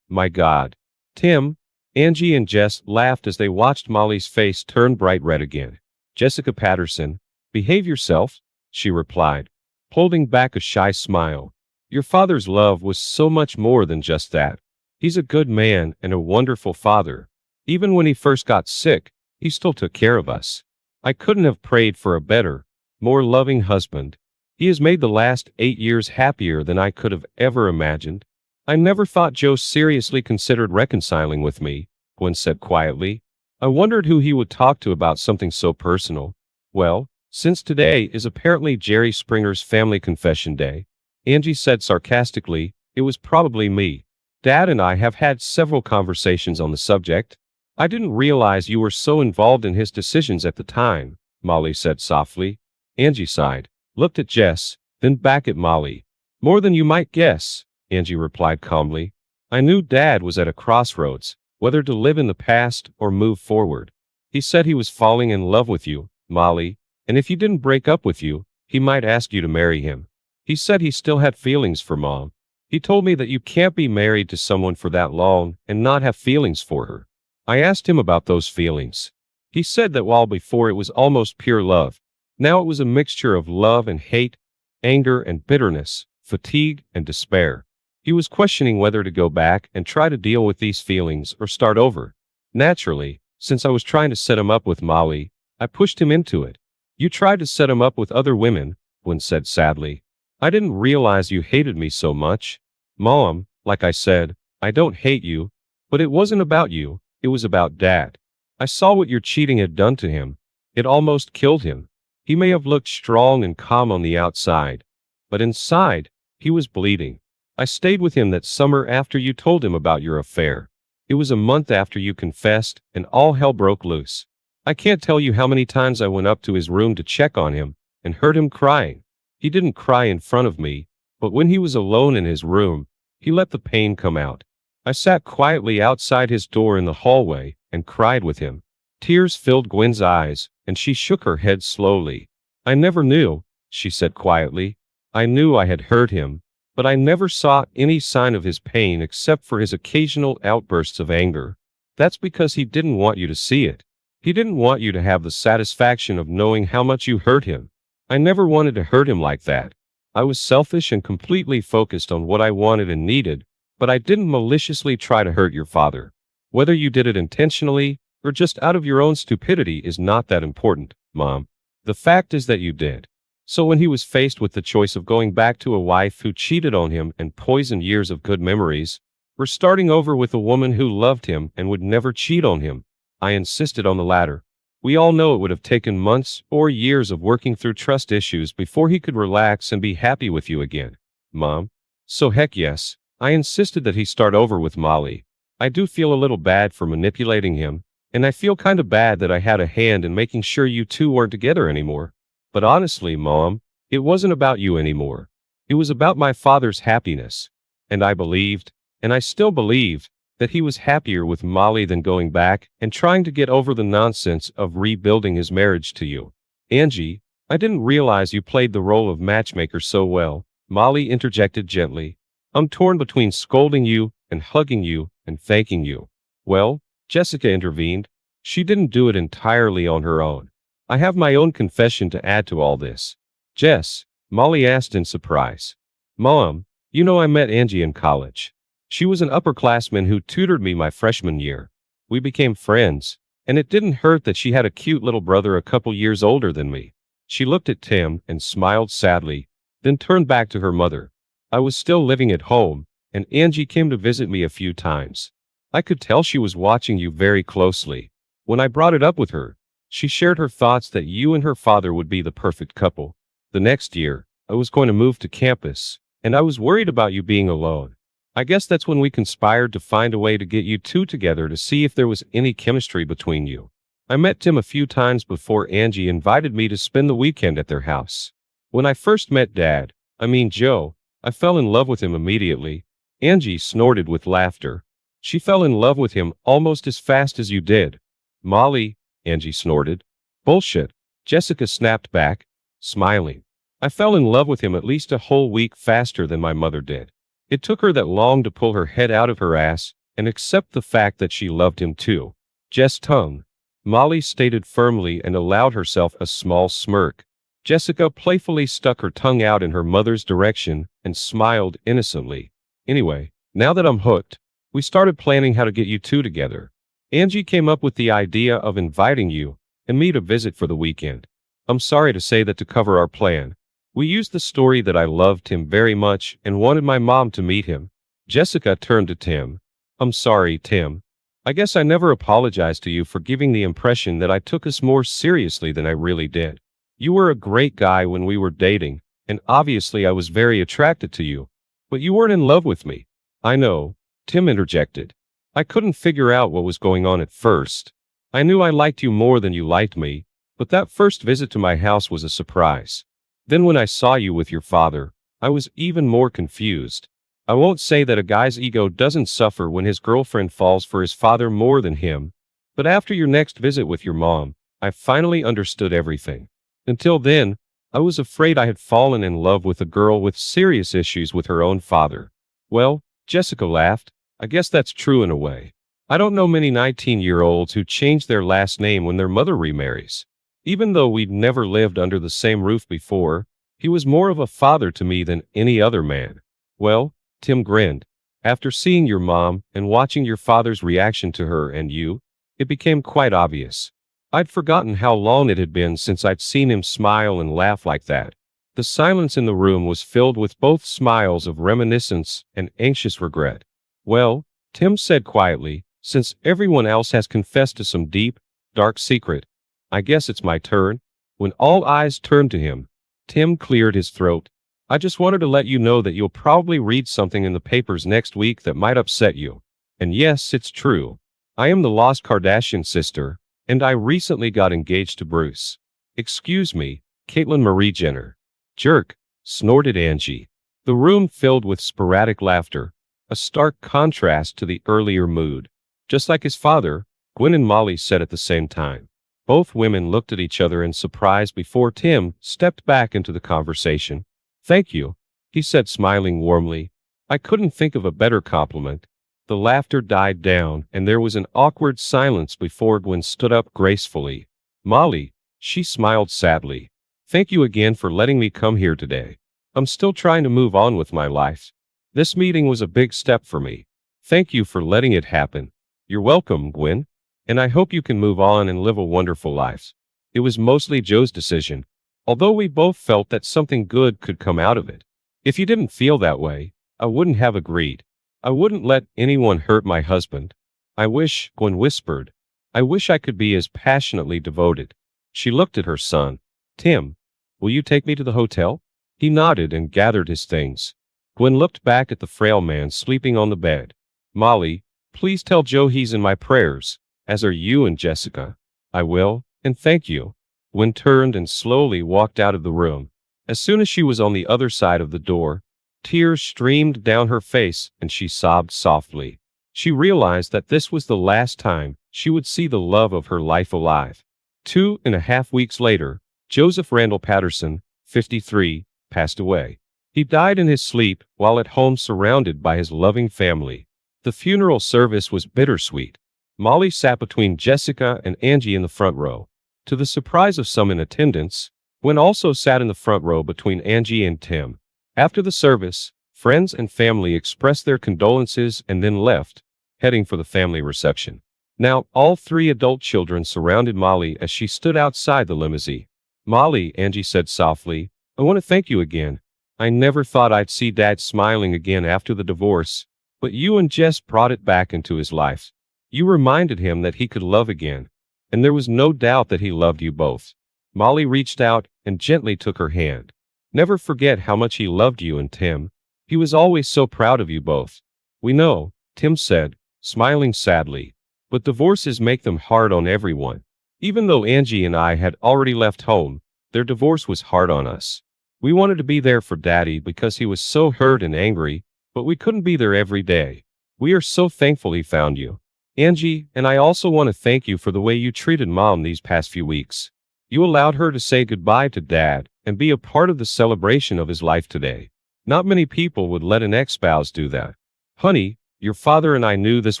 My God. Tim. Angie and Jess laughed as they watched Molly's face turn bright red again. Jessica Patterson, behave yourself, she replied, holding back a shy smile. Your father's love was so much more than just that. He's a good man and a wonderful father. Even when he first got sick, he still took care of us. I couldn't have prayed for a better, more loving husband. He has made the last 8 years happier than I could have ever imagined. I never thought Joe seriously considered reconciling with me, Gwen said quietly. I wondered who he would talk to about something so personal. Well, since today is apparently Jerry Springer's family confession day, Angie said sarcastically, it was probably me. Dad and I have had several conversations on the subject. I didn't realize you were so involved in his decisions at the time, Molly said softly. Angie sighed, looked at Jess, then back at Molly. More than you might guess, Angie replied calmly. I knew Dad was at a crossroads, whether to live in the past or move forward. He said he was falling in love with you, Molly, and if he didn't break up with you, he might ask you to marry him. He said he still had feelings for Mom. He told me that you can't be married to someone for that long and not have feelings for her. I asked him about those feelings. He said that while before it was almost pure love, now it was a mixture of love and hate, anger and bitterness, fatigue and despair. He was questioning whether to go back and try to deal with these feelings or start over. Naturally, since I was trying to set him up with Molly, I pushed him into it. You tried to set him up with other women, Gwen said sadly. I didn't realize you hated me so much. Mom, like I said, I don't hate you, but it wasn't about you, it was about Dad. I saw what your cheating had done to him. It almost killed him. He may have looked strong and calm on the outside, but inside, he was bleeding. I stayed with him that summer after you told him about your affair. It was a month after you confessed, and all hell broke loose. I can't tell you how many times I went up to his room to check on him, and heard him crying. He didn't cry in front of me, but when he was alone in his room, he let the pain come out. I sat quietly outside his door in the hallway, and cried with him. Tears filled Gwen's eyes, and she shook her head slowly. I never knew, she said quietly. I knew I had hurt him, but I never saw any sign of his pain except for his occasional outbursts of anger. That's because he didn't want you to see it. He didn't want you to have the satisfaction of knowing how much you hurt him. I never wanted to hurt him like that. I was selfish and completely focused on what I wanted and needed, but I didn't maliciously try to hurt your father. Whether you did it intentionally or just out of your own stupidity is not that important, Mom. The fact is that you did. So when he was faced with the choice of going back to a wife who cheated on him and poisoned years of good memories, or starting over with a woman who loved him and would never cheat on him, I insisted on the latter. We all know it would have taken months or years of working through trust issues before he could relax and be happy with you again, Mom. So heck yes, I insisted that he start over with Molly. I do feel a little bad for manipulating him, and I feel kind of bad that I had a hand in making sure you two weren't together anymore. But honestly, Mom, it wasn't about you anymore. It was about my father's happiness. And I believed, and I still believe, that he was happier with Molly than going back and trying to get over the nonsense of rebuilding his marriage to you. Angie, I didn't realize you played the role of matchmaker so well, Molly interjected gently. I'm torn between scolding you and hugging you and thanking you. Well, Jessica intervened. She didn't do it entirely on her own. I have my own confession to add to all this. Jess, Molly asked in surprise. Mom, you know I met Angie in college. She was an upperclassman who tutored me my freshman year. We became friends, and it didn't hurt that she had a cute little brother a couple years older than me. She looked at Tim and smiled sadly, then turned back to her mother. I was still living at home, and Angie came to visit me a few times. I could tell she was watching you very closely. When I brought it up with her, she shared her thoughts that you and her father would be the perfect couple. The next year, I was going to move to campus, and I was worried about you being alone. I guess that's when we conspired to find a way to get you two together to see if there was any chemistry between you. I met Tim a few times before Angie invited me to spend the weekend at their house. When I first met Joe, I fell in love with him immediately. Angie snorted with laughter. She fell in love with him almost as fast as you did, Molly, Angie snorted. Bullshit, Jessica snapped back, smiling. I fell in love with him at least a whole week faster than my mother did. It took her that long to pull her head out of her ass and accept the fact that she loved him too. Jess tongue. Molly stated firmly and allowed herself a small smirk. Jessica playfully stuck her tongue out in her mother's direction and smiled innocently. Anyway, now that I'm hooked, we started planning how to get you two together. Angie came up with the idea of inviting you and me to visit for the weekend. I'm sorry to say that to cover our plan, we used the story that I loved him very much and wanted my mom to meet him. Jessica turned to Tim. I'm sorry, Tim. I guess I never apologized to you for giving the impression that I took us more seriously than I really did. You were a great guy when we were dating, and obviously I was very attracted to you. But you weren't in love with me. I know, Tim interjected. I couldn't figure out what was going on at first. I knew I liked you more than you liked me, but that first visit to my house was a surprise. Then when I saw you with your father, I was even more confused. I won't say that a guy's ego doesn't suffer when his girlfriend falls for his father more than him, but after your next visit with your mom, I finally understood everything. Until then, I was afraid I had fallen in love with a girl with serious issues with her own father. Well, Jessica laughed. I guess that's true in a way. I don't know many 19-year-olds who change their last name when their mother remarries. Even though we'd never lived under the same roof before, he was more of a father to me than any other man. Well, Tim grinned. After seeing your mom and watching your father's reaction to her and you, it became quite obvious. I'd forgotten how long it had been since I'd seen him smile and laugh like that. The silence in the room was filled with both smiles of reminiscence and anxious regret. Well, Tim said quietly, since everyone else has confessed to some deep, dark secret, I guess it's my turn. When all eyes turned to him, Tim cleared his throat. I just wanted to let you know that you'll probably read something in the papers next week that might upset you. And yes, it's true. I am the lost Kardashian sister, and I recently got engaged to Bruce. Excuse me, Caitlyn Marie Jenner. Jerk, snorted Angie. The room filled with sporadic laughter, a stark contrast to the earlier mood. Just like his father, Gwen and Molly said at the same time. Both women looked at each other in surprise before Tim stepped back into the conversation. Thank you, he said, smiling warmly. I couldn't think of a better compliment. The laughter died down, and there was an awkward silence before Gwen stood up gracefully. Molly, she smiled sadly. Thank you again for letting me come here today. I'm still trying to move on with my life. This meeting was a big step for me. Thank you for letting it happen. You're welcome, Gwen. And I hope you can move on and live a wonderful life. It was mostly Joe's decision, although we both felt that something good could come out of it. If you didn't feel that way, I wouldn't have agreed. I wouldn't let anyone hurt my husband. I wish, Gwen whispered. I wish I could be as passionately devoted. She looked at her son. Tim, will you take me to the hotel? He nodded and gathered his things. Gwen looked back at the frail man sleeping on the bed. Molly, please tell Joe he's in my prayers, as are you and Jessica. I will, and thank you. Gwen turned and slowly walked out of the room. As soon as she was on the other side of the door, tears streamed down her face and she sobbed softly. She realized that this was the last time she would see the love of her life alive. 2.5 weeks later, Joseph Randall Patterson, 53, passed away. He died in his sleep while at home surrounded by his loving family. The funeral service was bittersweet. Molly sat between Jessica and Angie in the front row. To the surprise of some in attendance, Gwen also sat in the front row between Angie and Tim. After the service, friends and family expressed their condolences and then left, heading for the family reception. Now, all three adult children surrounded Molly as she stood outside the limousine. Molly, Angie said softly, I want to thank you again. I never thought I'd see Dad smiling again after the divorce, but you and Jess brought it back into his life. You reminded him that he could love again, and there was no doubt that he loved you both. Molly reached out and gently took her hand. Never forget how much he loved you and Tim. He was always so proud of you both. We know, Tim said, smiling sadly, but divorces make them hard on everyone. Even though Angie and I had already left home, their divorce was hard on us. We wanted to be there for Daddy because he was so hurt and angry, but we couldn't be there every day. We are so thankful he found you. Angie, and I also want to thank you for the way you treated Mom these past few weeks. You allowed her to say goodbye to Dad and be a part of the celebration of his life today. Not many people would let an ex-spouse do that. Honey, your father and I knew this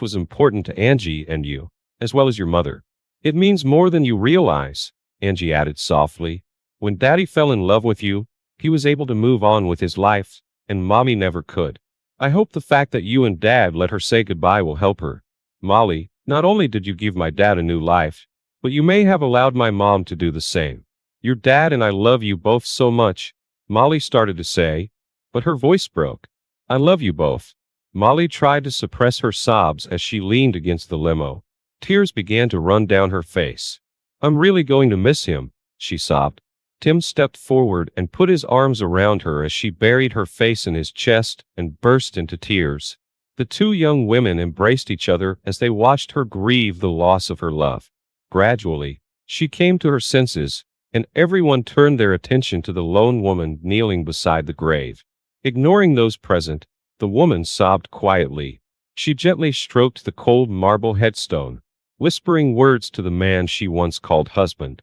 was important to Angie and you, as well as your mother. It means more than you realize, Angie added softly. When Daddy fell in love with you, he was able to move on with his life, and Mommy never could. I hope the fact that you and Dad let her say goodbye will help her. Molly, not only did you give my dad a new life, but you may have allowed my mom to do the same. Your dad and I love you both so much, Molly started to say, but her voice broke. I love you both. Molly tried to suppress her sobs as she leaned against the limo. Tears began to run down her face. I'm really going to miss him, she sobbed. Tim stepped forward and put his arms around her as she buried her face in his chest and burst into tears. The two young women embraced each other as they watched her grieve the loss of her love. Gradually, she came to her senses, and everyone turned their attention to the lone woman kneeling beside the grave. Ignoring those present, the woman sobbed quietly. She gently stroked the cold marble headstone, whispering words to the man she once called husband.